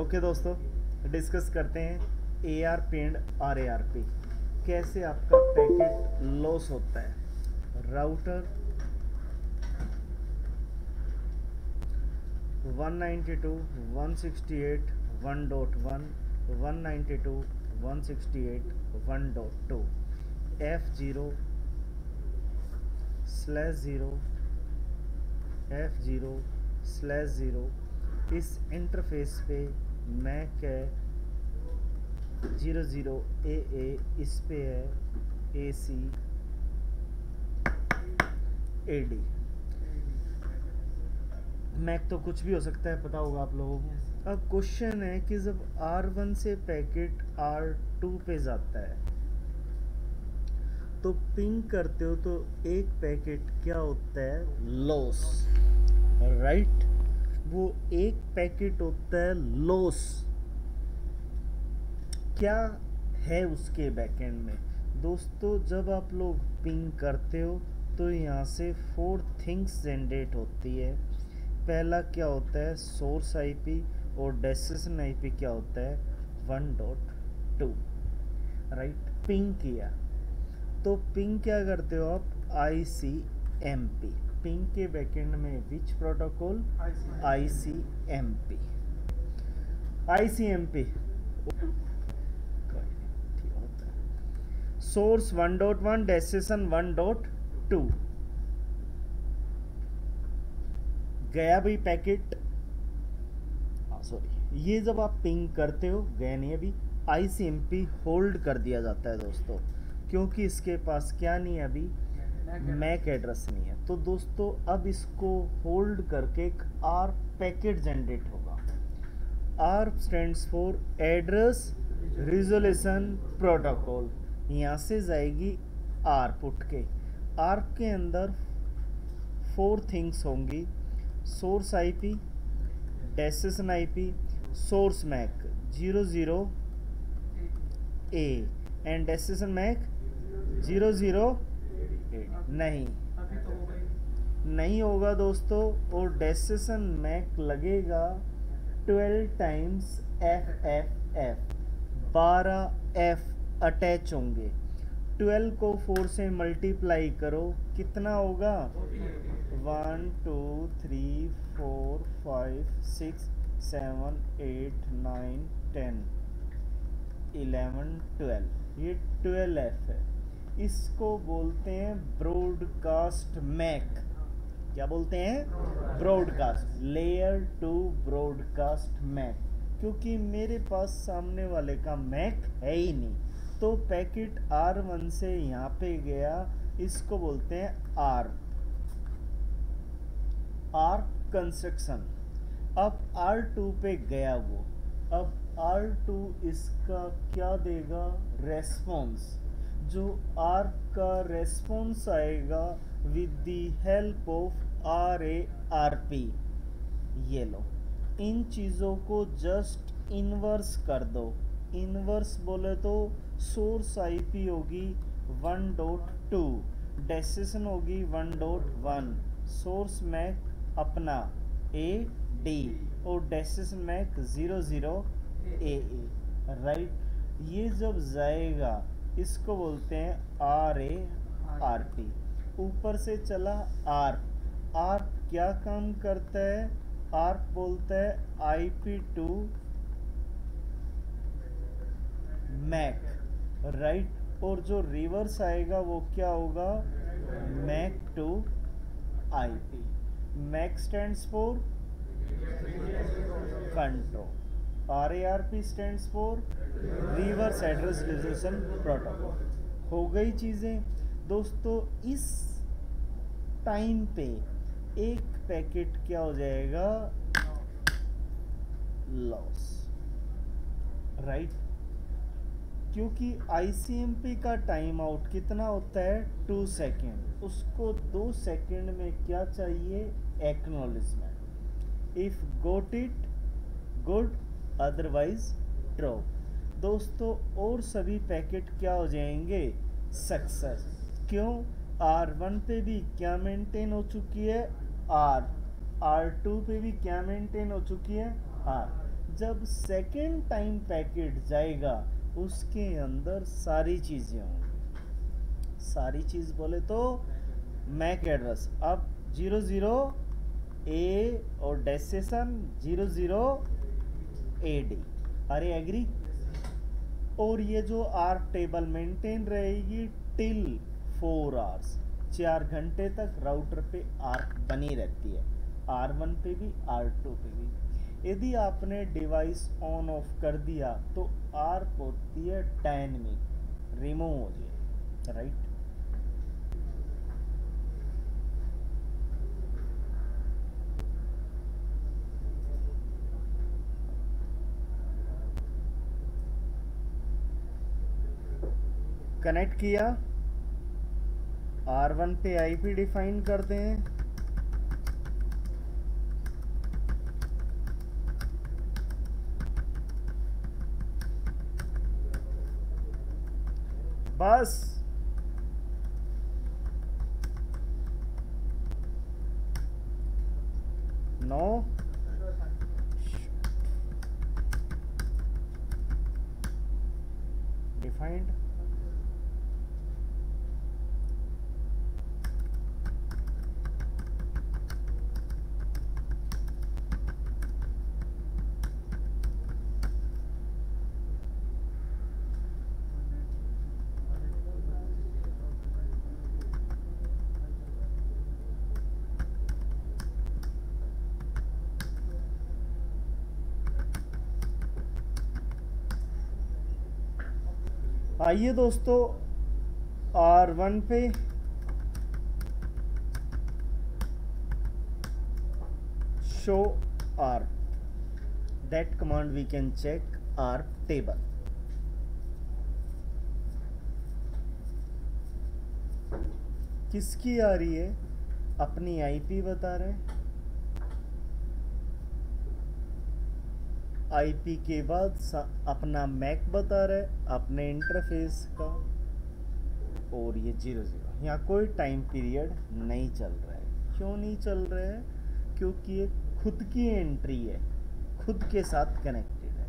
Okay दोस्तों, discuss करते हैं ARP एंड RARP। कैसे आपका पैकेट लॉस होता है। राउटर 192.168.1.1 192.168.1.2 F0/0 F0/0 इस इंटरफेस पे मैक है 00AA, इस पे है ACAD। मैक तो कुछ भी हो सकता है, पता होगा आप लोगों को। अब क्वेश्चन है कि जब R1 से पैकेट R2 पे जाता है तो पिंग करते हो तो एक पैकेट क्या होता है, लॉस, राइट। वो एक पैकेट होता है लॉस। क्या है उसके बैकएंड में दोस्तों? जब आप लोग पिंग करते हो तो यहाँ से 4 थिंग्स जनरेट होती है। पहला क्या होता है, सोर्स आईपी, और डेस्टिनेशन आईपी क्या होता है, 1.2, राइट। पिंग किया तो पिंग क्या करते हो आप, ICMP। पिंग के बैकएंड में विच प्रोटोकॉल, ICMP। सोर्स 1.1, डेस्टिनेशन 1.2 गया भाई पैकेट। सॉरी, ये जब आप पिंग करते हो गया नहीं, अभी ICMP होल्ड कर दिया जाता है दोस्तों, क्योंकि इसके पास क्या नहीं है, अभी मैक एड्रेस नहीं है। तो दोस्तों अब इसको होल्ड करके एक R पैकेट जनरेट होगा। R stands for address resolution protocol. यहाँ से जाएगी R पुट के। R के अंदर 4 थिंग्स होंगी, source IP, destination IP, source MAC 00A and destination MAC 008। नहीं होगा दोस्तों, और डेस्टिनेशन मैक लगेगा 12 टाइम्स FFF, 12 F अटैच होंगे। 12 को 4 से मल्टीप्लाई करो, कितना होगा, 1 2 3 4 5 6 7 8 9 10 11 12, ये 12F है। इसको बोलते हैं ब्रॉडकास्ट मैक। क्या बोलते हैं, ब्रॉडकास्ट, लेयर 2 ब्रॉडकास्ट मैक। क्योंकि मेरे पास सामने वाले का मैक है ही नहीं, तो पैकेट R1 से यहाँ पे गया, इसको बोलते हैं R कंस्ट्रक्शन। अब R2 पे गया वो, अब R2 इसका क्या देगा, रेस्पॉन्स। जो R का रेस्पॉन्स आएगा with the help of RARP। ये लो, इन चीज़ों को जस्ट इन्वर्स कर दो। इन्वर्स बोले तो सोर्स आईपी होगी 1.2, डेस्टिनेशन होगी 1.1, सोर्स मैक अपना AD और डेस्टिनेशन मैक 00AA, राइट। ये जब जाएगा इसको बोलते हैं RARP। ऊपर से चला ARP क्या काम करता है, ARP बोलता है IP टू मैक, राइट। और जो रिवर्स आएगा वो क्या होगा, MAC to IP। MAC stands for control, RARP stands for reverse address resolution protocol. हो गई चीज़ें दोस्तों। इस टाइम पे एक पैकेट क्या हो जाएगा, लॉस, राइट। क्योंकि ICMP का टाइम आउट कितना होता है, 2 सेकेंड। उसको 2 सेकेंड में क्या चाहिए, acknowledgement. If got it good, otherwise drop. दोस्तों और सभी पैकेट क्या हो जाएंगे, सक्सेस। क्यों, R1 पे भी क्या मेंटेन हो चुकी है, R2 पे भी क्या मेंटेन हो चुकी है, R। जब सेकेंड टाइम पैकेट जाएगा उसके अंदर सारी चीज़ें होंगी। सारी चीज़ बोले तो मैक एड्रेस। अब 00 ए और डेस्टिनेशन 00 AD। अरे एग्री। और ये जो आर टेबल मेंटेन रहेगी टिल 4 आवर्स, 4 घंटे तक राउटर पे आर बनी रहती है, R1 पे भी R2 पे भी। यदि आपने डिवाइस ऑन ऑफ कर दिया तो आर होती है डायनेमिक, रिमूव हो जाए, राइट। कनेक्ट किया, R1 पे IP डिफाइन करते हैं, बस नो डिफाइंड। आइए दोस्तों R1 पे show R, that command we can check R table। किसकी आ रही है? अपनी IP बता रहे हैं, IP के बाद अपना मैक बता रहा है, अपने इंटरफेस का, और ये 00। यहाँ कोई टाइम पीरियड नहीं चल रहा है। क्यों नहीं चल रहा है? क्योंकि ये खुद की एंट्री है, खुद के साथ कनेक्टेड है,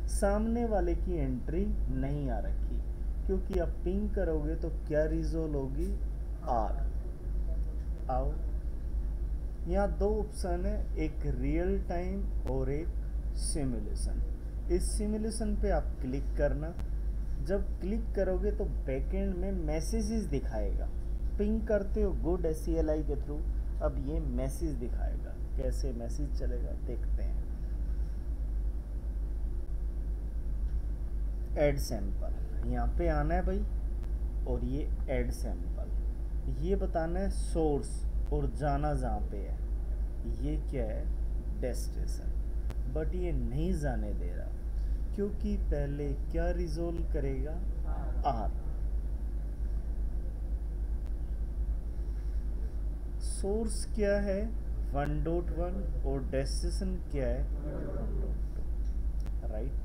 सामने वाले की एंट्री नहीं आ रखी। क्योंकि अब पिंग करोगे तो क्या रिजोल्व होगी? R। आओ, यहाँ 2 ऑप्शन है, एक रियल टाइम और एक सिमुलेशन। इस सिमुलेशन पे आप क्लिक करना। जब क्लिक करोगे तो बैकएंड में मैसेजेस दिखाएगा। पिंग करते हो गुड SCLI के थ्रू, अब ये मैसेज दिखाएगा। कैसे मैसेज चलेगा देखते हैं। ऐड सैंपल, यहाँ पे आना है भाई, और ये ऐड सैंपल, ये बताना है सोर्स और जाना जहाँ पे है। ये क्या है? डेस्टिनेशन। बट ये नहीं जाने दे रहा, क्योंकि पहले क्या रिजोल्व करेगा? R। सोर्स क्या है? 1.1 और डेस्टिनेशन क्या है? 1.2, राइट।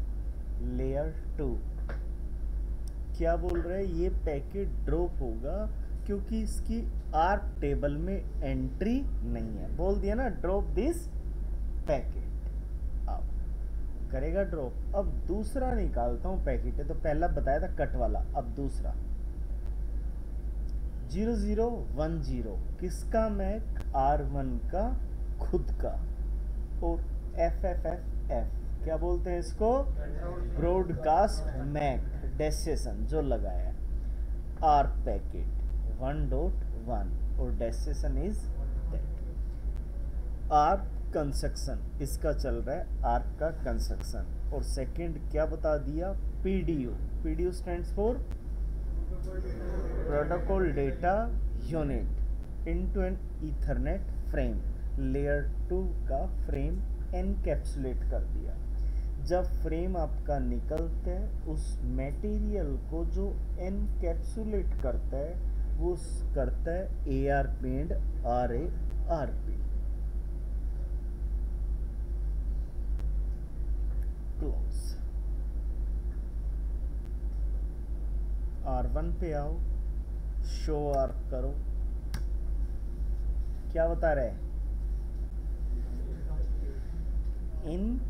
लेयर 2 क्या बोल रहे हैं? ये पैकेट ड्रॉप होगा क्योंकि इसकी R टेबल में एंट्री नहीं है। बोल दिया ना, ड्रॉप दिस पैकेट। अब करेगा ड्रॉप। अब दूसरा निकालता हूं पैकेट है, तो पहला बताया था कट वाला, अब दूसरा 0010 किसका? मैक R1 का खुद का। और FFFF क्या बोलते हैं इसको? ब्रॉडकास्ट मैक डेस्टिनेशन जो लगाया R पैकेट 1.1 और destination is that. R construction इसका चल रहा है, आर्क का कंस्ट्रक्शन। और सेकंड क्या बता दिया? PDU। PDU stands for protocol data unit into an Ethernet frame. Layer 2 का फ्रेम एनकैप्सुलेट कर दिया। जब फ्रेम आपका निकलता है, उस मटेरियल को जो एनकैप्सुलेट करता है वो करता है ARP and RARP। Close. R1 पे आओ, शो आर्क करो। क्या बता रहे हैं? इन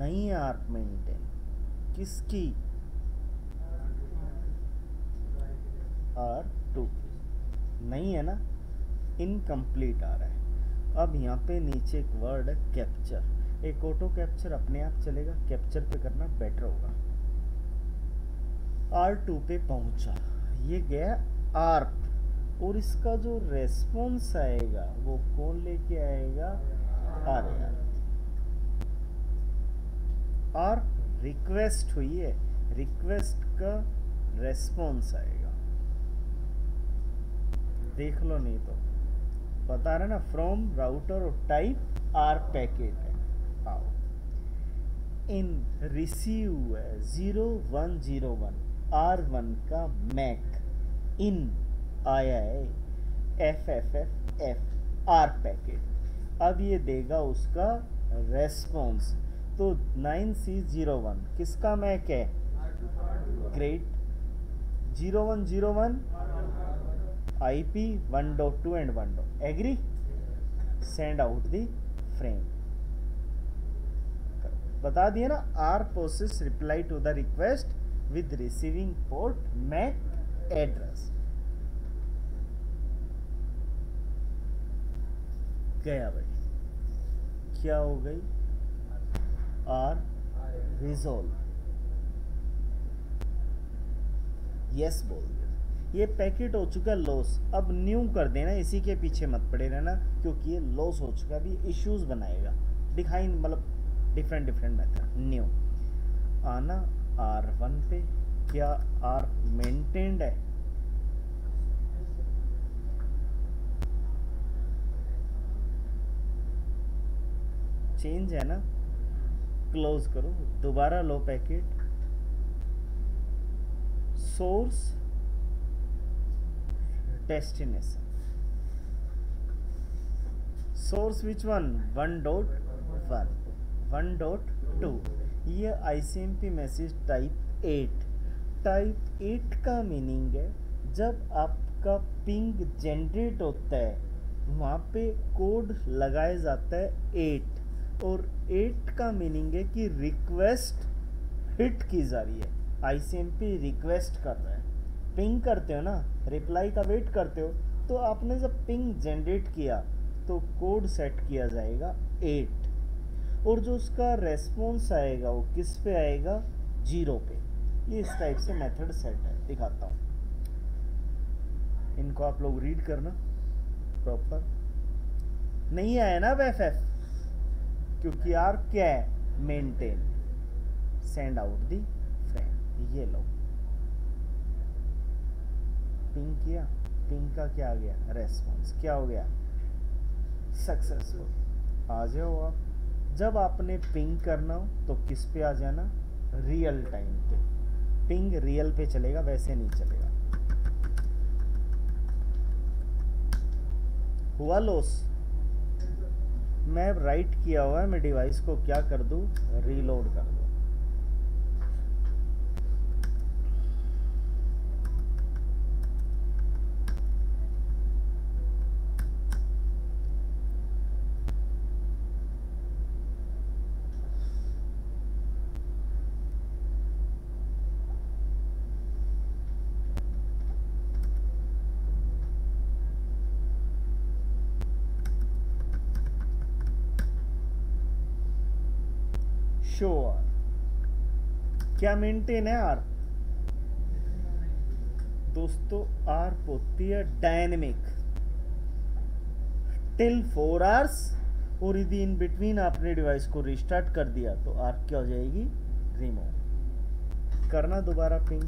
नहीं है आर्क मेंटेन, किसकी? R2 नहीं है ना, इनकम्प्लीट आ रहा है। अब यहाँ पे नीचे एक वर्ड है कैप्चर, एक ऑटो कैप्चर अपने आप चलेगा, कैप्चर पे करना बेटर होगा। R2 पे पहुंचा, ये गया आर्क, और इसका जो रेस्पॉन्स आएगा वो कौन लेके आएगा? आर्क। आर्क रिक्वेस्ट हुई है, रिक्वेस्ट का रेस्पॉन्स आएगा, देख लो नहीं तो बता रहे ना, फ्रॉम राउटर और टाइप आर पैकेट है। आओ इन रिसीव 0101 R1 का मैक इन आया है FFFF आर पैकेट। अब ये देगा उसका रेस्पॉन्स, तो 9C01 किसका मैक है? Great. 0101 IP 1.2 and 1. Agree? Send out the frame. बता दिया ना, R process reply to the request with receiving port MAC address. गया भाई, क्या हो गई? R resolve. Yes बोल दिया, ये पैकेट हो चुका लॉस। अब न्यू कर देना, इसी के पीछे मत पड़े रहना, क्योंकि ये लॉस हो चुका, अभी इश्यूज बनाएगा, दिखाई मतलब डिफरेंट मेथड। न्यू आना R1 पे, क्या R मेंटेन्ड है? चेंज है ना, क्लोज करो, दोबारा लो packet, source destination, source which one? 1.1 1.2। ये ICMP मैसेज टाइप 8, टाइप 8 का मीनिंग है जब आपका पिंग जनरेट होता है वहाँ पे कोड लगाया जाता है 8, और 8 का मीनिंग है कि रिक्वेस्ट हिट की जा रही है, ICMP रिक्वेस्ट कर रहा है। पिंग करते हो ना, रिप्लाई का वेट करते हो, तो आपने जब पिंग जनरेट किया तो कोड सेट किया जाएगा 8, और जो उसका रेस्पॉन्स आएगा वो किस पे आएगा? 0 पे। ये इस टाइप से मेथड सेट है, दिखाता हूँ, इनको आप लोग रीड करना प्रॉपर। नहीं आया ना FF, क्योंकि आर क्या है? Maintain. Send out the frame, ये लो पिंग किया, पिंग का क्या आ गया? रेस्पॉन्स। क्या हो गया? सक्सेसफुल। आ जाओ आप, जब आपने पिंग करना हो तो किस पे आ जाना? रियल टाइम पे। पिंग रियल पे चलेगा, वैसे नहीं चलेगा। हुआ लॉस? मैं राइट किया हुआ है, मैं डिवाइस को क्या कर दूं? रीलोड कर दूं। शो आर, क्या मेंटेन है आर? दोस्तों आर होती है डायनेमिक टिल 4 आवर्स, और यदि इन बिटवीन आपने डिवाइस को रिस्टार्ट कर दिया तो आर क्या हो जाएगी? रिमूव। करना दोबारा पिंग,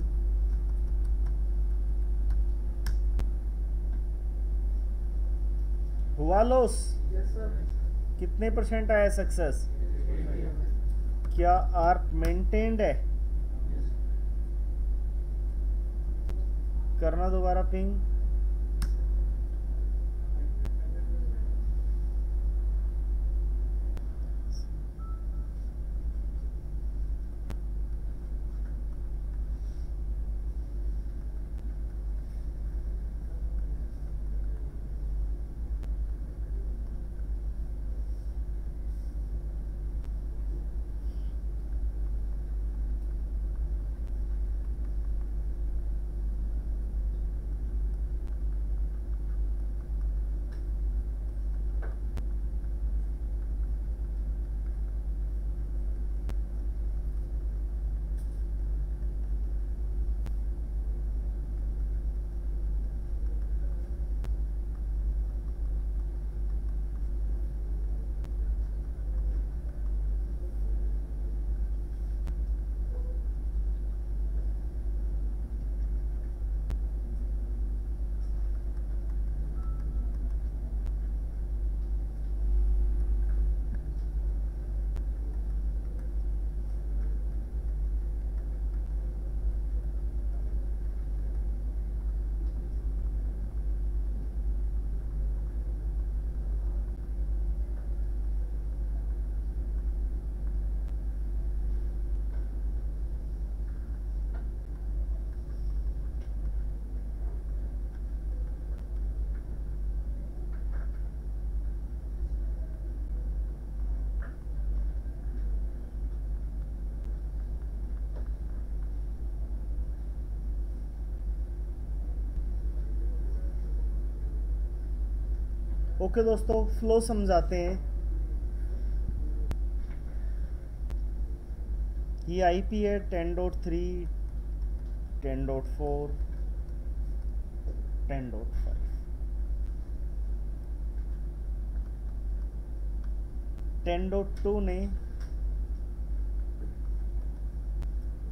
हुआ लॉस? कितने % आया सक्सेस? क्या आर्क मेंटेन्ड है? करना दोबारा पिंग, ओके दोस्तों, फ्लो समझाते हैं। ये आईपी है 10.3, 10.4, 10.5। 10.2 ने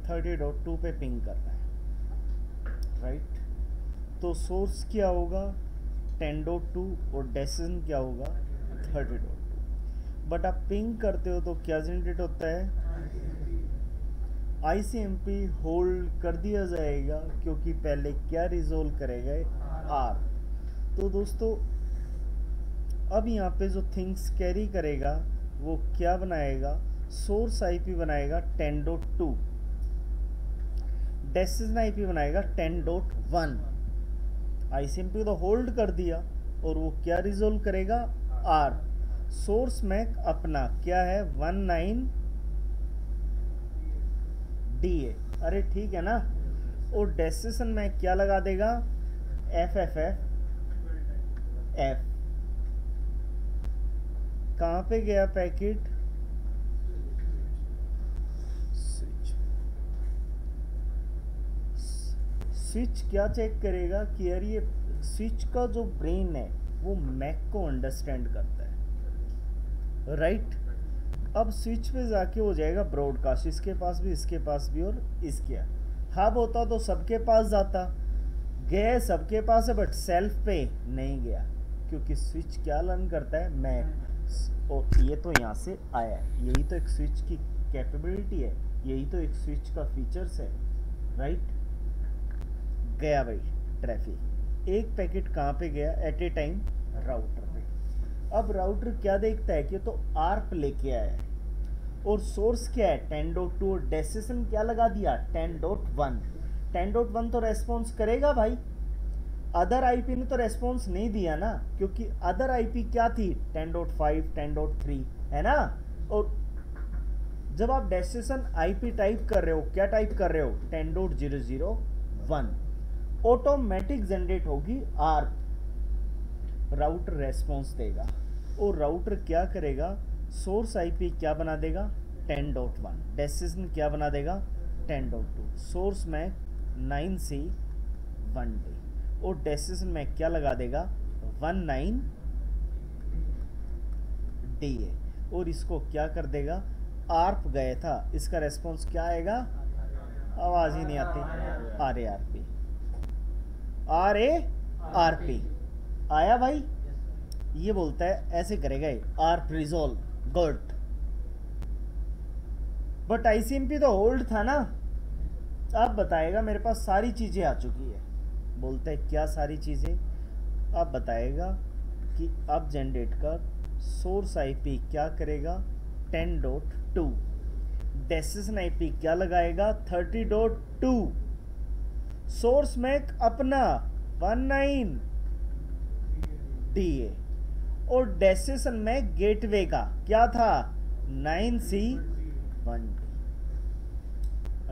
30.2 पे पिंग कर रहा है, राइट। तो सोर्स क्या होगा 10.2 और डेस्टिनेशन क्या होगा 30.2। बट आप पिंग करते हो तो क्या जनरेट होता है, ICMP होल्ड कर दिया जाएगा, क्योंकि पहले क्या रिजोल्व करेगा आर। तो दोस्तों अब यहाँ पे जो थिंग्स कैरी करेगा वो क्या बनाएगा, सोर्स आईपी बनाएगा 10.2, डेस्टिनेशन आईपी बनाएगा 10.1। ICMP तो होल्ड कर दिया और वो क्या रिजोल्व करेगा आर। सोर्स मैक अपना क्या है 19 DA, अरे ठीक है ना। और डेस्टिनेशन मैक क्या लगा देगा FFF। कहाँ पे गया पैकेट, स्विच क्या चेक करेगा कि यार ये स्विच का जो ब्रेन है वो मैक को अंडरस्टैंड करता है, राइट। अब स्विच पे जाके हो जाएगा ब्रॉडकास्ट, इसके पास भी, इसके पास भी और इसके। हब होता तो सबके पास जाता, गया सबके पास है बट सेल्फ पे नहीं गया, क्योंकि स्विच क्या लर्न करता है मैक। और ये तो यहाँ से आया है, यही तो एक स्विच की कैपेबिलिटी है, यही तो एक स्विच का फीचर्स है, राइट। गया भाई ट्रैफिक, एक पैकेट कहाँ पे गया एट ए टाइम, राउटर पे। अब राउटर क्या देखता है कि तो आर्प लेके आया है और सोर्स क्या है 10.2 और डेस्टिनेशन क्या लगा दिया 10.1। 10.1 तो रेस्पॉन्स करेगा भाई, अदर आईपी ने तो रेस्पॉन्स नहीं दिया ना, क्योंकि अदर आईपी क्या थी 10.5, 10.3 है ना। और जब आप डेस्टिनेशन आईपी टाइप कर रहे हो, क्या टाइप कर रहे हो 10.001, ऑटोमेटिक जनरेट होगी आर्प, राउटर रेस्पॉन्स देगा। और राउटर क्या करेगा, सोर्स आईपी क्या बना देगा 10.1, डेस्टिनेशन क्या बना देगा 10.2, सोर्स में 9C 1D और डेस्टिनेशन में क्या लगा देगा 19 DA। और इसको क्या कर देगा, आर्प गया था, इसका रेस्पॉन्स क्या आएगा, आवाज ही नहीं आती, RARP आया भाई। ये बोलता है ऐसे करेगा ARP resolve, good. But ICMP तो होल्ड था ना, अब बताएगा मेरे पास सारी चीजें आ चुकी है। बोलता है क्या सारी चीजें, अब बताएगा कि अब जनरेट कर सोर्स आईपी क्या करेगा 10.2, डेस्टिनेशन आईपी क्या लगाएगा 30.2, सोर्स मैक अपना 19 DA और डेस्टिनेशन में गेटवे का क्या था 9C 1D,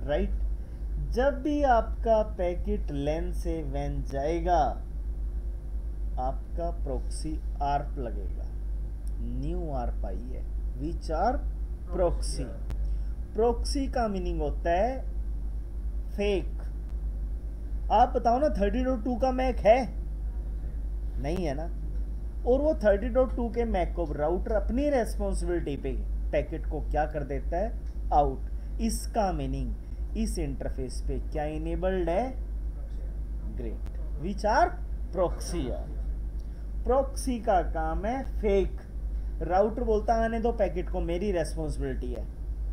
राइट। जब भी आपका पैकेट लेन से वैन जाएगा आपका प्रॉक्सी आर्प लगेगा, न्यू आर्प आई है, विच आर्प प्रॉक्सी। प्रॉक्सी का मीनिंग होता है फेक। आप बताओ ना 30.2 का मैक है, नहीं है ना। और वो 30.2 के मैक को राउटर अपनी रेस्पॉन्सिबिलिटी पे पैकेट को क्या कर देता है आउट। इसका मीनिंग इस इंटरफेस पे क्या इनेबल्ड है, great, which are proxy. Proxy का काम है फेक, राउटर बोलता आने दो पैकेट को, मेरी रेस्पॉन्सिबिलिटी है,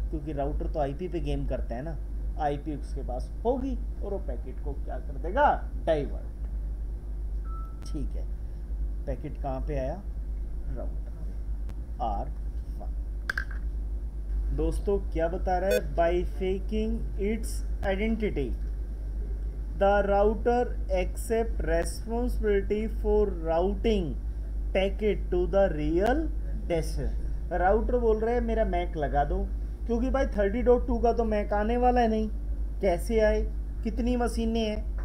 क्योंकि राउटर तो आईपी पे गेम करता है ना, आईपी उसके पास होगी और वो पैकेट को क्या कर देगा डाइवर्ट, ठीक है। पैकेट कहाँ पे आया, राउटर R1। दोस्तों क्या बता रहा है, by faking its identity the router accept responsibility for routing packet to the real destination. Router बोल रहे हैं मेरा मैक लगा दो, क्योंकि भाई 30.2 का तो मैक आने वाला है नहीं, कैसे आए, कितनी मशीनें हैं।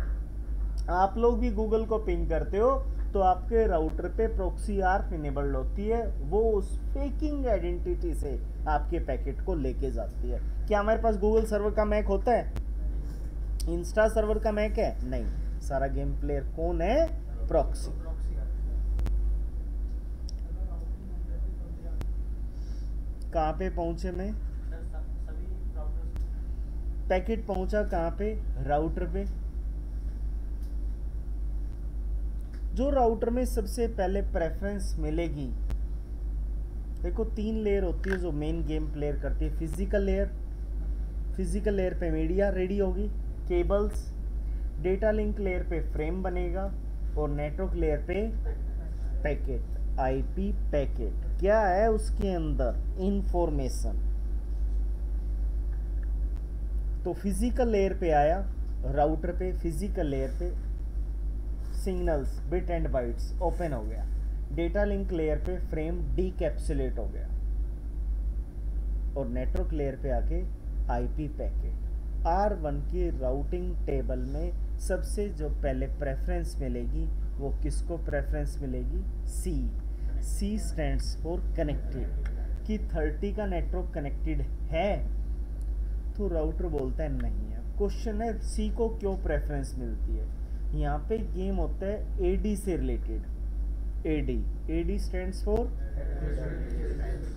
आप लोग भी गूगल को पिंग करते हो तो आपके राउटर पे प्रॉक्सी आर्प इनेबल्ड होती है, वो उस फेकिंग आइडेंटिटी से आपके पैकेट को लेके जाती है। क्या हमारे पास गूगल सर्वर का मैक होता है? इंस्टा सर्वर का मैक है? नहीं, सारा गेम प्लेयर कौन है? प्रॉक्सी। कहाँ पे पहुंचे मैं? पैकेट पहुंचा कहाँ पे? राउटर पे। जो राउटर में सबसे पहले प्रेफरेंस मिलेगी, देखो 3 लेयर होती है जो मेन गेम प्लेयर करती है। फिजिकल लेयर, फिजिकल लेयर पे मीडिया रेडी होगी, केबल्स। डेटा लिंक लेयर पे फ्रेम बनेगा और नेटवर्क लेयर पे पैकेट, आईपी पैकेट। क्या है उसके अंदर? इंफॉर्मेशन। तो फिजिकल लेयर पे आया, राउटर पे, फिजिकल लेयर पे signals, bit and bytes open हो गया। डेटा लिंक लेयर पे फ्रेम डीकैप्सुलेट हो गया और नेटवर्क लेयर पे आके आईपी पैकेट। R1 की राउटिंग टेबल में सबसे जो पहले प्रेफरेंस मिलेगी वो किसको प्रेफरेंस मिलेगी? C। C stands for connected. कि 30 का नेटवर्क कनेक्टेड है, तो राउटर बोलता है नहीं है। क्वेश्चन है C को क्यों प्रेफरेंस मिलती है? यहाँ पे गेम होता है AD से related. AD stands for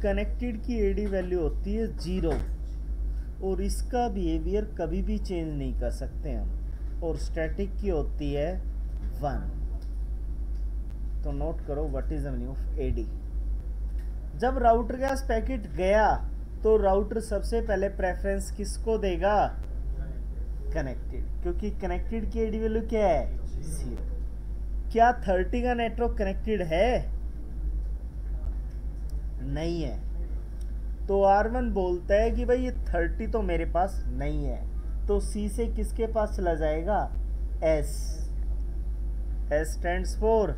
connected की AD वैल्यू होती है 0 और इसका बिहेवियर कभी भी चेंज नहीं कर सकते हम। और स्टैटिक की होती है 1। तो नोट करो what is the meaning of AD। जब राउटर के पास पैकेट गया तो राउटर सबसे पहले प्रेफरेंस किसको देगा? कनेक्टेड, क्योंकि कनेक्टेड की AD वैल्यू क्या है? 0। क्या 30 का नेटवर्क कनेक्टेड है? नहीं है। तो R1 बोलता है कि भाई ये 30 तो मेरे पास नहीं है, तो C से किसके पास चला जाएगा? S स्टैंड्स फॉर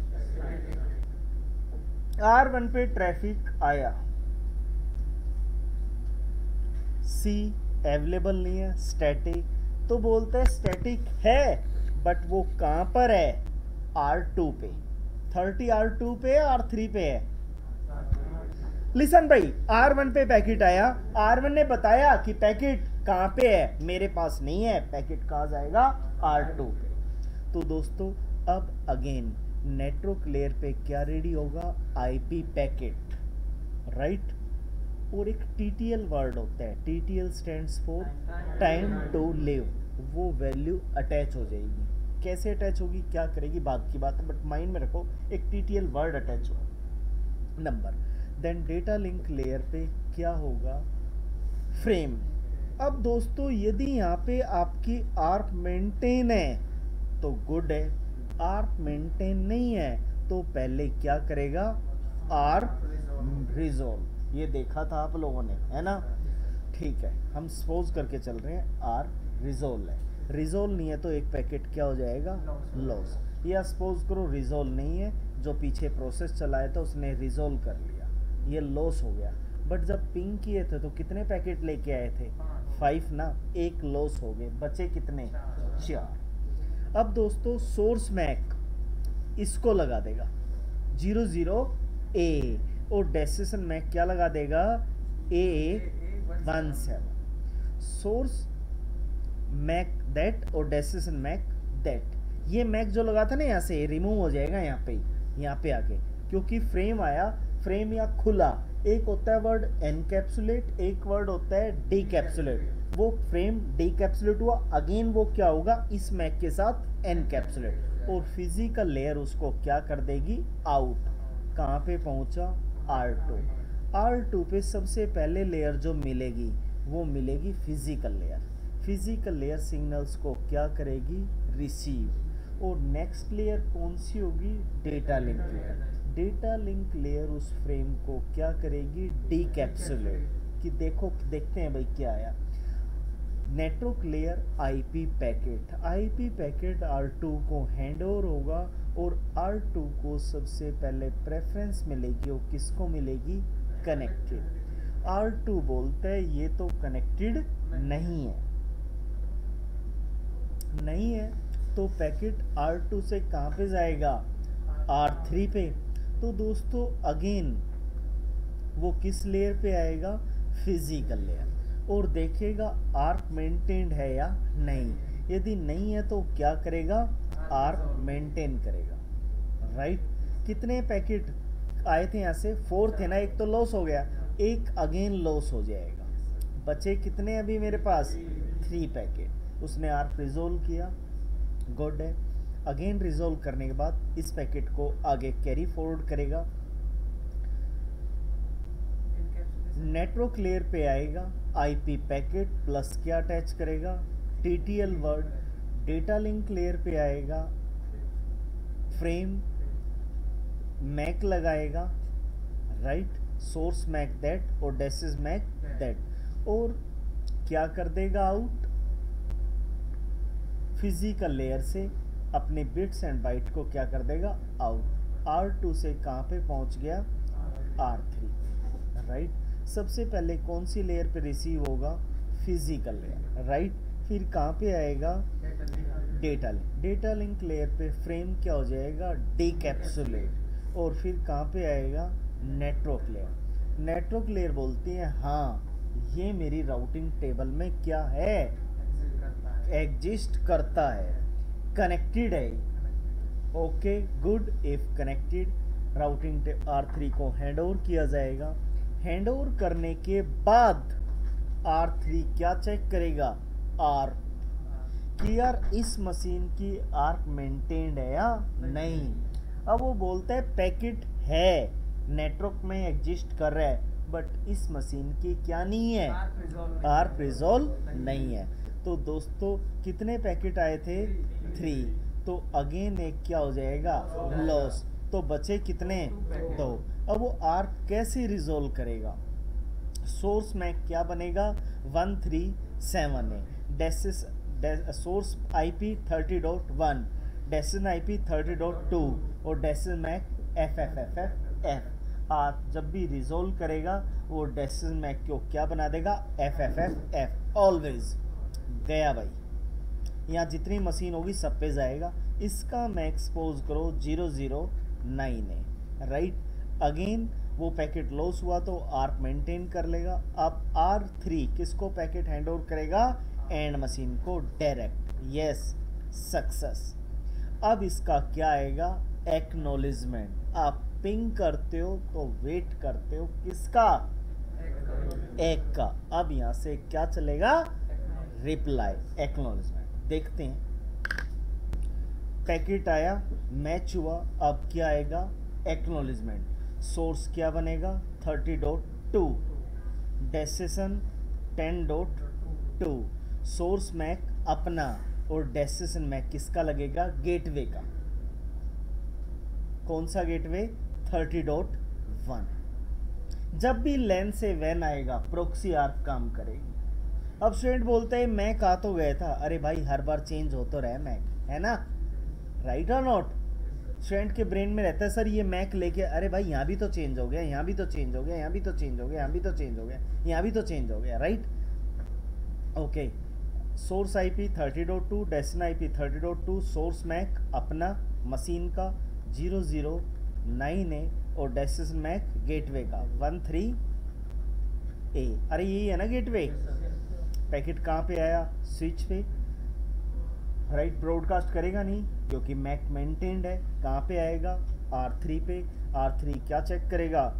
R1 पे ट्रैफिक आया, C अवेलेबल नहीं है, स्टैटिक। तो बोलता है स्टैटिक है बट वो कहां पर है? R2 पे। 30 R2 पे है, R3 पे है? लिसन भाई, R1 पे पैकेट आया, R1 ने बताया कि पैकेट कहां पे है, मेरे पास नहीं है, पैकेट कहां जाएगा? R2 पे। तो दोस्तों अब अगेन नेटवर्क लेयर पे क्या रेडी होगा? IP packet, right. और एक TTL वर्ड होता है, TTL stands for time to live. वो वैल्यू अटैच हो जाएगी। कैसे अटैच होगी, क्या करेगी, बात की बात है, बट माइंड में रखो एक TTL वर्ड अटैच हो number. Then data link layer पे क्या होगा? फ्रेम। अब दोस्तों यदि यहाँ पे आपकी आर्प मेंटेन है तो गुड है, आर्प मेंटेन नहीं है तो पहले क्या करेगा? ARP resolve. ये देखा था आप लोगों ने, है ना? ठीक है, हम सपोज करके चल रहे हैं आर्प रिजोल्व है। रिजोल्व नहीं है तो एक पैकेट क्या हो जाएगा? लॉस। या सपोज करो रिजोल्व नहीं है, जो पीछे प्रोसेस चलाया था उसने रिजोल्व कर लिया, ये लॉस हो गया। बट जब पिंग किए थे तो कितने पैकेट लेके आए थे? 5 ना, एक लॉस हो गए, बचे कितने? 4। अब दोस्तों सोर्स मैक इसको लगा देगा 00A और डेस्टिनेशन मैक क्या लगा देगा? A17। सोर्स मैक दैट और डेस्टिनेशन मैक दैट। ये मैक जो लगा था ना यहाँ से रिमूव हो जाएगा यहाँ पे आके, क्योंकि फ्रेम आया, फ्रेम या खुला। एक होता है वर्ड एनकैप्सुलेट, एक वर्ड होता है डीकैप्सुलेट। वो फ्रेम डीकैप्सुलेट हुआ, अगेन वो क्या होगा? इस मैक के साथ एनकैप्सुलेट। और फिजिकल लेयर उसको क्या कर देगी? आउट। कहाँ पे पहुंचा? R2। R2 पे सबसे पहले लेयर जो मिलेगी वो मिलेगी physical layer. Physical layer signals को क्या करेगी? रिसीव। और नेक्स्ट लेयर कौन सी होगी? Data link layer. Data link layer उस फ्रेम को क्या करेगी? डीकैप्सुलेट। कि देखो, देखते हैं भाई क्या आया। Network layer IP packet, IP packet R2 को हैंड ओवर होगा और R2 को सबसे पहले प्रेफरेंस मिलेगी। और किसको मिलेगी? कनेक्टेड। R2 बोलता है ये तो कनेक्टेड नहीं है, नहीं है, तो पैकेट R2 से कहाँ पे जाएगा? R3 पे। तो दोस्तों अगेन वो किस लेयर पे आएगा, फिजिकल लेयर, और देखेगा आर्क मेंटेन्ड है या नहीं। यदि नहीं है तो क्या करेगा, आर्क मेंटेन करेगा, राइट। कितने पैकेट आए थे यहाँ से, 4 थे ना, एक तो लॉस हो गया, एक अगेन लॉस हो जाएगा, बचे कितने अभी मेरे पास, 3 पैकेट। उसने आर्क रिजोल्व किया, गुड है। अगेन रिजोल्व करने के बाद इस पैकेट को आगे कैरी फॉरवर्ड करेगा, नेटवर्क लेयर पे आएगा, आईपी पैकेट प्लस क्या अटैच करेगा, TTL word. Data link layer पे आएगा, फ्रेम मैक लगाएगा, राइट, सोर्स मैक दैट और डेसिस मैक दैट, और क्या कर देगा आउट, फिजिकल लेयर से अपने बिट्स एंड बाइट को क्या कर देगा आउट। R2 से कहाँ पे पहुंच गया, R3, राइट। सबसे पहले कौन सी लेयर पे रिसीव होगा, फिजिकल लेयर, राइट। फिर कहाँ पे आएगा, data link. Data link layer पे फ्रेम क्या हो जाएगा, डीकैप्सुलेट, और फिर कहाँ पे आएगा, नेटवर्क लेयर। नेटवर्क लेयर बोलती है हाँ ये मेरी राउटिंग टेबल में क्या है, एग्जिस्ट करता है, कनेक्टेड है, okay good. If connected, routing R3 को हैंड ओवर किया जाएगा। हैंड ओवर करने के बाद R3 क्या चेक करेगा, आर्क, कि यार इस मशीन की आर्क मेंटेन्ड है या नहीं। अब वो बोलता है पैकेट है, नेटवर्क में एग्जिस्ट कर रहा है, बट इस मशीन की क्या नहीं है, आर्क रिजोल्व नहीं है। तो दोस्तों कितने पैकेट आए थे, 3, तो अगेन एक क्या हो जाएगा, लॉस, तो बचे कितने, 2। अब वो आर्क कैसे रिजोल्व करेगा, सोर्स में क्या बनेगा, 137 है, डेसिस सोर्स IP 30.1, डेसिन IP 30.2 और डेसिन मैक FFFF। आप जब भी रिजोल्व करेगा वो डेसिन मैक को क्या बना देगा, FFFF ऑलवेज। गया भाई, यहाँ जितनी मशीन होगी सब पे जाएगा। इसका मैं एक्सपोज करो 009 है, राइट। अगेन वो पैकेट लॉस हुआ तो आर्क मेंटेन कर लेगा। अब R3 किसको पैकेट हैंड ओवर करेगा, एंड मशीन को डायरेक्ट, यस सक्सेस। अब इसका क्या आएगा, एक्नॉलेजमेंट। आप पिंग करते हो तो वेट करते हो किसका, एक का। अब यहाँ से क्या चलेगा, रिप्लाई, एक्नॉलेजमेंट। देखते हैं, पैकेट आया, मैच हुआ, अब क्या आएगा, एक्नॉलेजमेंट। सोर्स क्या बनेगा, 30.2, डेसिशन 10.2, सोर्स मैक अपना और डेसिशन मैक किसका लगेगा, गेटवे का। कौन सा गेटवे, 30.1। जब भी लेन से वैन आएगा प्रॉक्सी आर्क काम करेगी। अब स्टूडेंट बोलते हैं मैक आ तो गया था, अरे भाई हर बार चेंज हो तो रहा मैक, है ना, राइट और नॉट। स्टूडेंट के ब्रेन में रहता है सर ये मैक लेके, अरे भाई यहाँ भी तो चेंज हो गया, यहाँ भी तो चेंज हो गया, यहाँ भी तो चेंज हो गया, यहाँ भी तो चेंज हो गया, यहाँ भी तो चेंज हो गया, right, okay. Source IP 30.2, destination IP 30.2, source MAC अपना मशीन का 009 है और डेस्टिनेशन मैक गेटवे का 13A। अरे यही है ना गेटवे। पैकेट कहाँ पे आया, स्विच पे, राइट। ब्रॉडकास्ट करेगा नहीं क्योंकि मैक मेंटेन्ड है। कहाँ पे आएगा, R3 पे। R3 क्या चेक करेगा,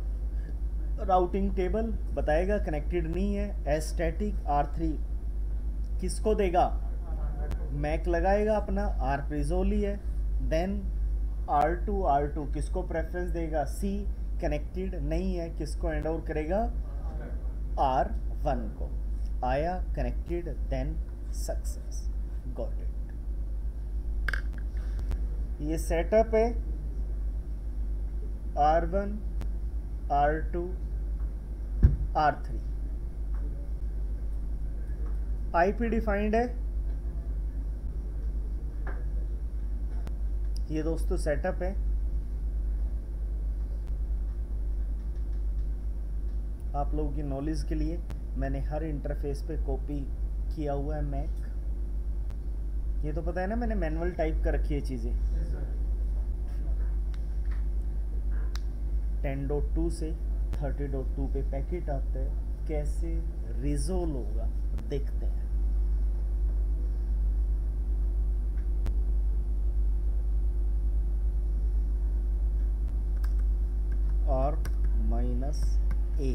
राउटिंग टेबल बताएगा कनेक्टेड नहीं है, एस्टैटिक। R3 किसको देगा, मैक लगाएगा अपना, आर्क रिजोल्व ही है। देन R2 किसको प्रेफरेंस देगा, C कनेक्टेड नहीं है, किसको हैंड ओवर करेगा, R1 को। आया connected, then success, got it. ये सेटअप है, R1 R2 R3। IP defined है। ये दोस्तों सेटअप है। आप लोगों की नॉलेज के लिए मैंने हर इंटरफेस पे कॉपी किया हुआ है मैक। ये तो पता है ना, मैंने मैनुअल टाइप कर रखी है चीज़ें। 10.2 से 30.2 पे पैकेट आता है, कैसे रिजोल्व होगा देखते हैं। R-A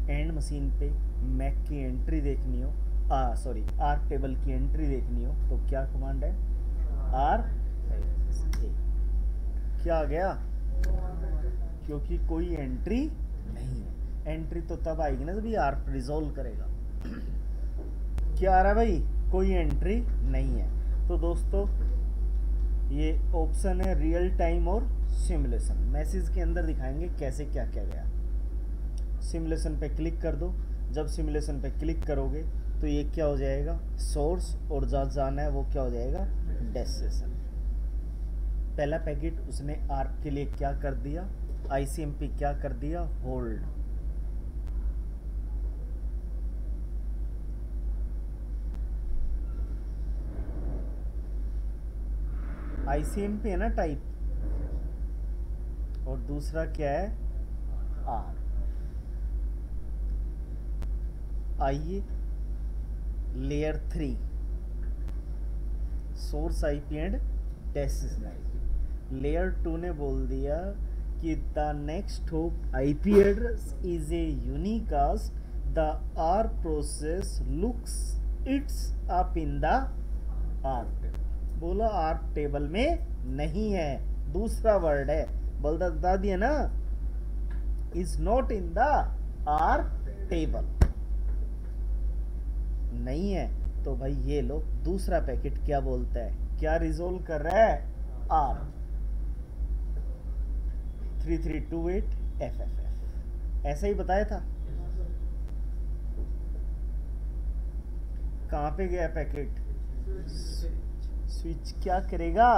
एंड मशीन पे मैक की एंट्री देखनी हो, आर टेबल की एंट्री देखनी हो तो क्या कमांड है, R A। क्या आ गया, क्योंकि कोई एंट्री नहीं है। एंट्री तो तब आएगी ना जब ये आर रिजोल्व करेगा। क्या आ रहा है भाई, कोई एंट्री नहीं है। तो दोस्तों ये ऑप्शन है रियल टाइम और सिमुलेशन। मैसेज के अंदर दिखाएंगे कैसे क्या किया गया। सिमुलेशन पे क्लिक कर दो। जब सिमुलेशन पे क्लिक करोगे तो ये क्या हो जाएगा, सोर्स, और जहाँ जाना है वो क्या हो जाएगा, डेस्टिनेशन। पहला पैकेट उसने आर्क के लिए क्या कर दिया, आईसीएमपी क्या कर दिया, होल्ड। आईसीएमपी है ना टाइप, और दूसरा क्या है, आर। आइए layer 3 source IP and destination IP. Layer 2 ने बोल दिया कि the next hop IP address is a unicast, the R process looks its up in the R table. बोला आर टेबल में नहीं है, दूसरा वर्ड है, बता दिया ना, is not in the R table, नहीं है। तो भाई ये लो दूसरा पैकेट क्या बोलता है, क्या रिजोल्व कर रहा है, आर 3328 FFF। ऐसा ही बताया था। कहां पे गया पैकेट, स्विच क्या करेगा,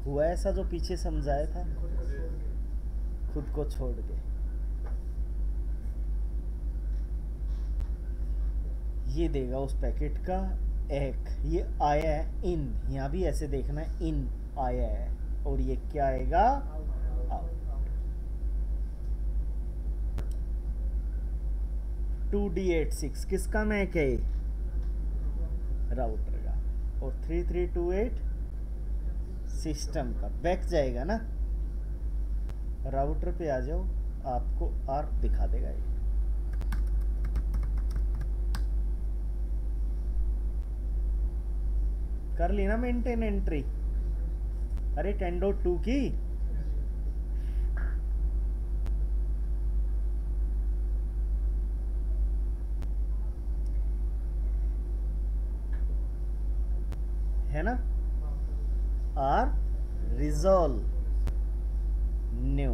हुआ ऐसा जो पीछे समझाया था, खुद को छोड़ के। ये देगा उस पैकेट का एक, ये आया है इन, यहां भी ऐसे देखना है, इन आया है, और ये क्या आएगा, आउट। 2D86 किसका मैक है, राउटर का, और 3328 सिस्टम का। बैक जाएगा ना, राउटर पे आ जाओ, आपको आर दिखा देगा ये। कर ली ना मेंटेन एंट्री, अरे 10.2 की। है ना, R resolve new.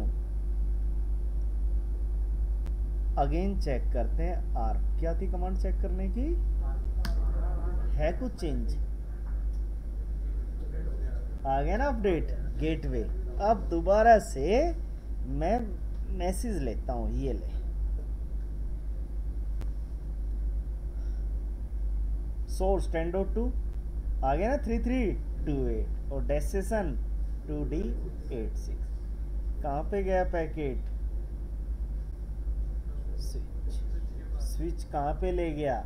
Again check करते हैं आर, क्या थी कमांड चेक करने की, है कुछ चेंज, आ गया ना अपडेट गेटवे। अब दोबारा से मैं मैसेज लेता हूं, ये ले, सोर्स 10.2 आ गया ना 3328, और डेस्टिनेशन 2D86। कहां पे गया पैकेट, स्विच, स्विच कहां पे ले गया,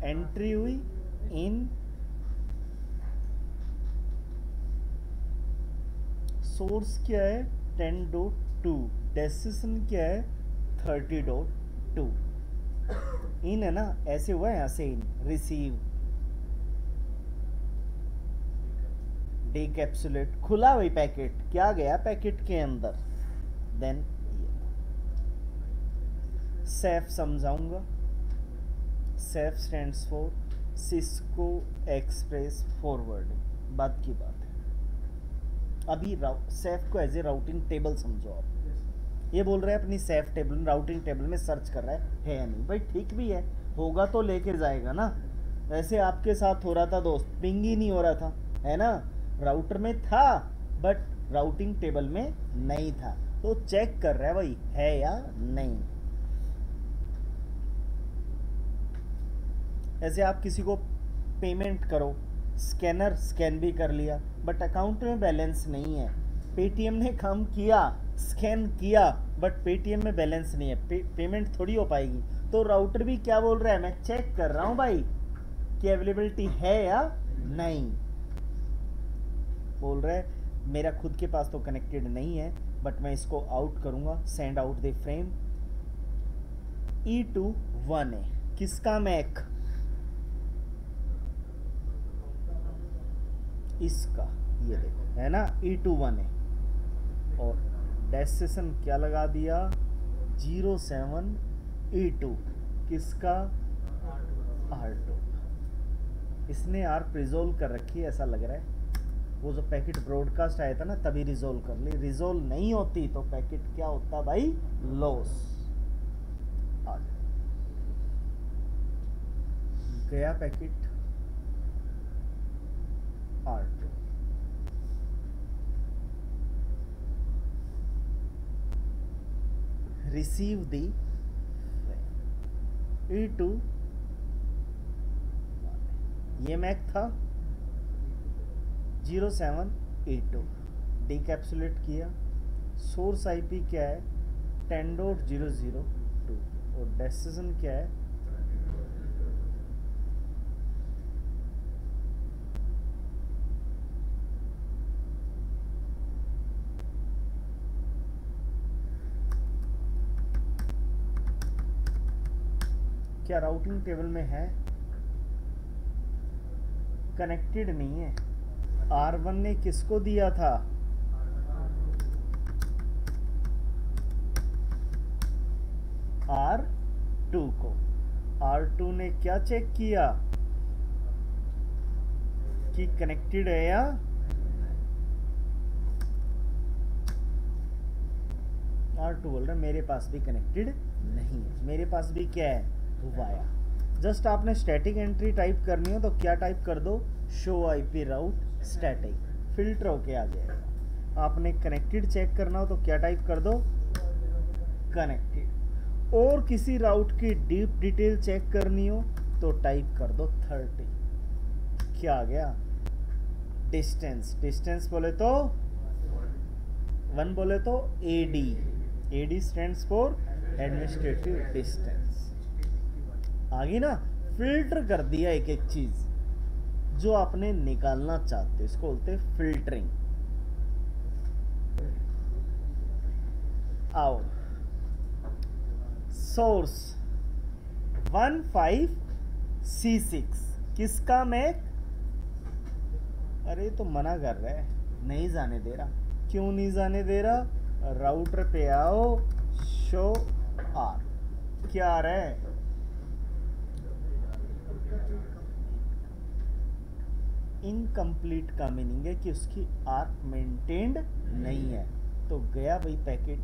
एंट्री हुई इन, सोर्स क्या है 10.2, डेस्टिनेशन क्या है 30.2, इन है ना, ऐसे हुआ है, यहां से इन, रिसीव, डीकैप्सुलेट, खुला हुई पैकेट, क्या गया पैकेट के अंदर, देन सेफ समझाऊंगा। Safe stands for Cisco express forwarding, बात की बात है। अभी सेफ को एज ए राउटिंग टेबल समझो आप। ये बोल रहे हैं अपनी सेफ टेबल में, राउटिंग टेबल में सर्च कर रहा है या नहीं, भाई ठीक भी है, होगा तो लेके जाएगा ना। वैसे आपके साथ हो रहा था दोस्त, पिंग ही नहीं हो रहा था, है ना, राउटर में था बट राउटिंग टेबल में नहीं था, तो चेक कर रहा है भाई है या नहीं। ऐसे आप किसी को पेमेंट करो, स्कैनर स्कैन भी कर लिया, बट अकाउंट में बैलेंस नहीं है। पेटीएम ने काम किया, स्कैन किया, बट पेटीएम में बैलेंस नहीं है, पेमेंट थोड़ी हो पाएगी। तो राउटर भी क्या बोल रहा है, मैं चेक कर रहा हूँ भाई कि अवेलेबिलिटी है या नहीं। बोल रहा है मेरा खुद के पास तो कनेक्टेड नहीं है, बट मैं इसको आउट करूंगा, send out the frame. E2 1 है, किसका मैक, इसका, ये देखो है ना, E2 1 है। और डेस्टिनेशन क्या लगा दिया, 07 E2, किसका, R2। इसने आर्क रिजोल्व कर रखी है ऐसा लग रहा है। वो जो पैकेट ब्रॉडकास्ट आया था ना तभी रिजोल्व कर ली, रिजोल्व नहीं होती तो पैकेट क्या होता भाई, लॉस। आ गया packet R2, receive the E2, ये मैक था 07 E2, डिकैप्सुलेट किया। सोर्स आईपी क्या है, 10.0.0.2 और डेस्टिनेशन क्या है, क्या राउटिंग टेबल में है, कनेक्टेड नहीं है। R1 ने किसको दिया था, R2 को। R2 ने क्या चेक किया कि कनेक्टेड है या, R2 बोल रहा है मेरे पास भी कनेक्टेड नहीं है, मेरे पास भी क्या है, वाया। जस्ट आपने स्टैटिक एंट्री टाइप करनी हो तो क्या टाइप कर दो, show IP route static, filter होके आ जाएगा। आपने कनेक्टेड चेक करना हो तो क्या टाइप कर दो, कनेक्टेड। और किसी राउट की डीप डिटेल चेक करनी हो तो टाइप कर दो 30। क्या आ गया, डिस्टेंस, डिस्टेंस बोले तो 1 बोले तो AD, AD stands for administrative distance. आगे ना फिल्टर कर दिया एक एक चीज जो आपने निकालना चाहते हो, इसको बोलते हैं फिल्टरिंग। आओ, सोर्स 15C6 किसका मैक, अरे तो मना कर रहा है, नहीं जाने दे रहा। क्यों नहीं जाने दे रहा, राउटर पे आओ, शो आर, क्या आ रहा है, इनकम्प्लीट का मीनिंग है कि उसकी आर्क मेंटेन्ड नहीं है। तो गया भाई पैकेट,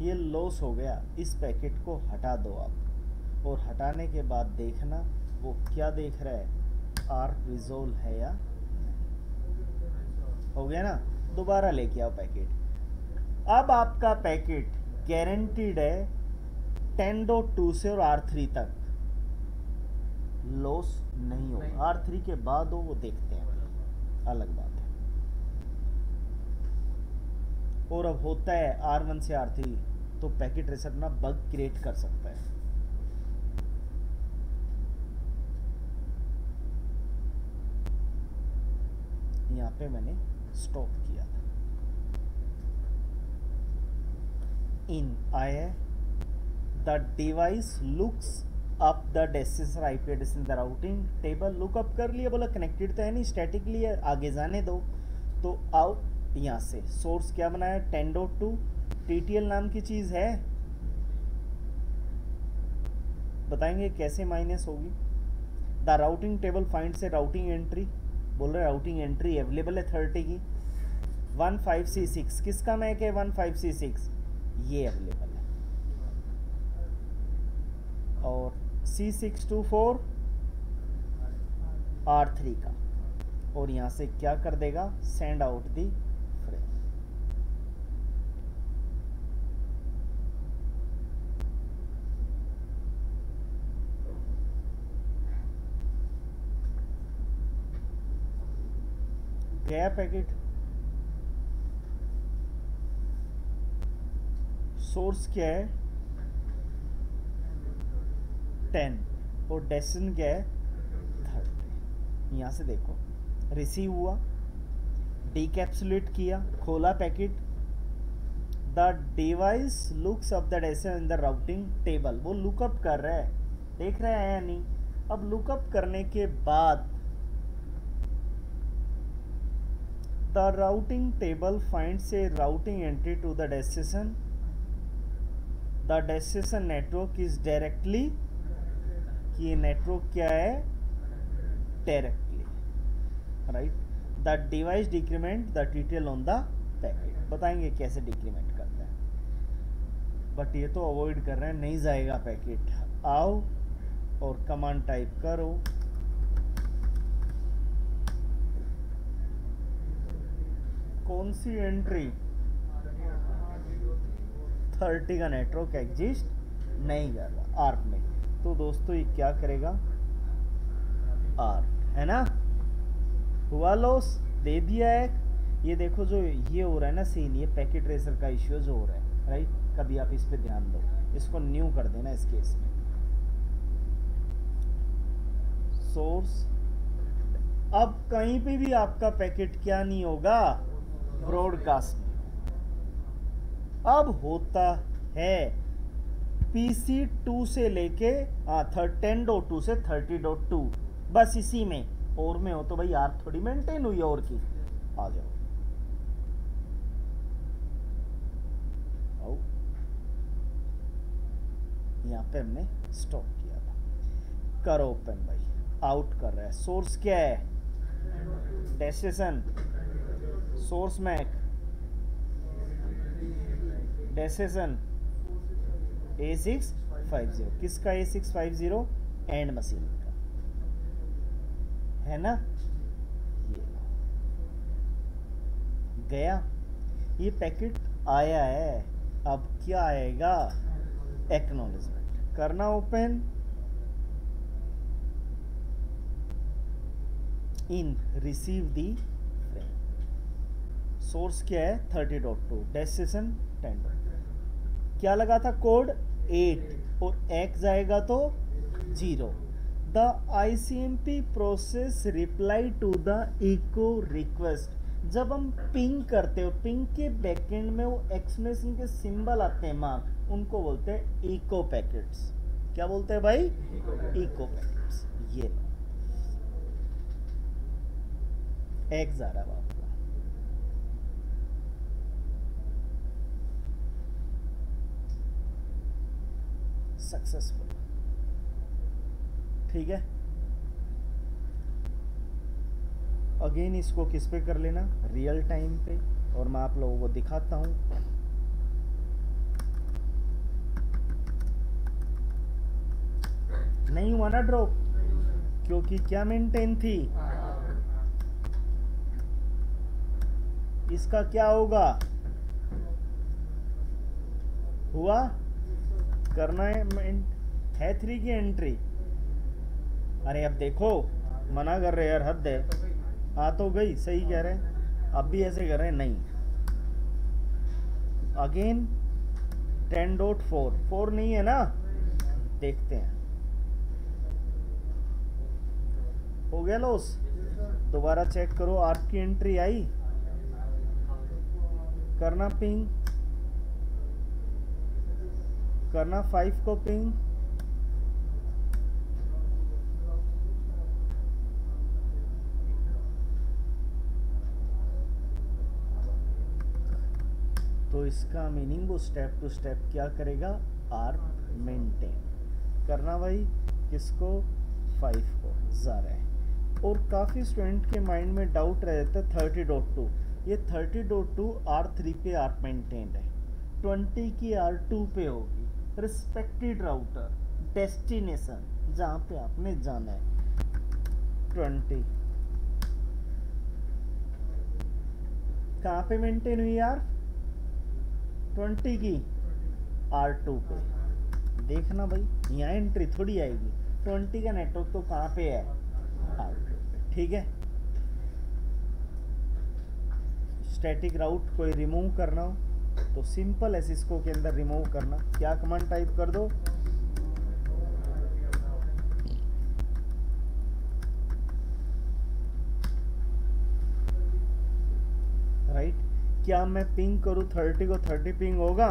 ये लॉस हो गया। इस पैकेट को हटा दो आप, और हटाने के बाद देखना वो क्या देख रहा है, आर्क रिजोल्व है या हो गया ना। दोबारा लेके आओ पैकेट। अब आपका पैकेट गारंटीड है 10.2 से और R3 तक लॉस नहीं होगा। R3 के बाद हो वो देखते हैं, अलग बात है। और अब होता है R1 से R3 तो पैकेट रीसेट ना बग क्रिएट कर सकता है। यहाँ पे मैंने स्टॉप किया था, इन आया, the device looks up the destination IP address in the routing table. Lookup कर लिया, बोला कनेक्टेड तो है नहीं, स्टैटिकली है, आगे जाने दो। तो आओ यहाँ से सोर्स क्या बनाया, 10.2 TTL नाम की चीज़ है, बताएंगे कैसे माइनस होगी। द राउटिंग टेबल फाइंड से राउटिंग एंट्री, बोल रहे राउटिंग एंट्री अवेलेबल है 30 की। 15C6 किसका मैक है, 15C6 ये अवेलेबल है। और C624 R3 का, और यहाँ से क्या कर देगा, सेंड आउट दी फ्रेम। गया पैकेट, सोर्स क्या है 10 और डेस्टिनेशन क्या है 30। यहाँ से देखो रिसीव हुआ, डीकैप्सुलेट किया, खोला packet, the device looks up the destination in the routing table. वो लुकअप कर रहा है, देख रहा है या नहीं। अब लुकअप करने के बाद the routing table finds a routing entry to the destination, the destination network is directly, कि नेटवर्क क्या है directly, right. The device decrement the detail on the packet, बताएंगे कैसे डिक्रीमेंट करते हैं, बट ये तो अवॉइड कर रहे हैं, नहीं जाएगा पैकेट। आओ और कमांड टाइप करो, कौन सी एंट्री 30 का नेटवर्क एग्जिस्ट नहीं कर रहा आर्क में, तो दोस्तों ये क्या करेगा आर्क, है ना। हुआ लॉस, दे दिया एक। ये देखो जो ये हो रहा है ना सीन, ये पैकेट ट्रेसर का इश्यू जो हो रहा है, राइट। कभी आप इस पे ध्यान दो, इसको न्यू कर देना इस केस में। सोर्स, अब कहीं पे भी आपका पैकेट क्या नहीं होगा ब्रॉडकास्ट नहीं। अब होता है PC2 से लेके 10.2 से 30.2, बस इसी में, और में हो तो भाई आर्क थोड़ी मेंटेन हुई और की। आ जाओ, आओ, यहाँ पे हमने स्टॉप किया था, करो ओपन भाई। आउट कर रहा है, सोर्स क्या है destination, source Mac destination A650, किसका A650 एंड मशीन का, है ना। ये गया, ये पैकेट आया है, अब क्या आएगा एक्नॉलेजमेंट करना, open in receive the frame. Source क्या है 30.2, डेस्टिनेशन 10.2, क्या लगा था कोड 8 और x जाएगा तो 0। The ICMP process reply to the echo request. जब हम पिंग करते हो, पिंग के बैकएंड में वो एक्सक्लेमेशन के सिंबल आते हैं मार्क, उनको बोलते हैं इको पैकेट्स। क्या बोलते हैं भाई इको पैकेट्स। ये लो x आ रहा है आपका, सक्सेसफुल, ठीक है। अगेन इसको किस पे कर लेना, रियल टाइम पे, और मैं आप लोगों को दिखाता हूं। नहीं हुआ ना ड्रॉप, क्योंकि क्या मेंटेन थी, इसका क्या होगा, हुआ करना है 3 की एंट्री। अरे अब देखो मना कर रहे यार, हद है। आ तो गई, सही कह रहे हैं, अब भी ऐसे कर रहे हैं, नहीं। अगेन 10.4 नहीं है ना, देखते हैं हो गया लॉस। दोबारा चेक करो, आपकी एंट्री आई, करना पिंग, करना 5 को पिंग, तो इसका मीनिंग वो स्टेप टू स्टेप क्या करेगा, आर्क मेंटेन करना भाई, किसको 5 को जा रहा है। और काफ़ी स्टूडेंट के माइंड में डाउट रह जाता है 30.2, ये 30.2 R3 पे आर्क मेंटेन्ड है, 20 की R2 पे होगी। रिस्पेक्टेड राउटर डेस्टिनेशन जहाँ पे आपने जाना है 20 कहाँ पे मेंटेन हुई यार, 20 की R2 पे। देखना भाई यहाँ एंट्री थोड़ी आएगी, 20 का नेटवर्क तो कहाँ पे है R2 पे, ठीक है। स्टैटिक राउट कोई रिमूव करना हो तो सिंपल है सिस्को के अंदर रिमूव करना, क्या कमांड टाइप कर दो, राइट। क्या मैं पिंग करूँ 30 को 30 पिंग होगा?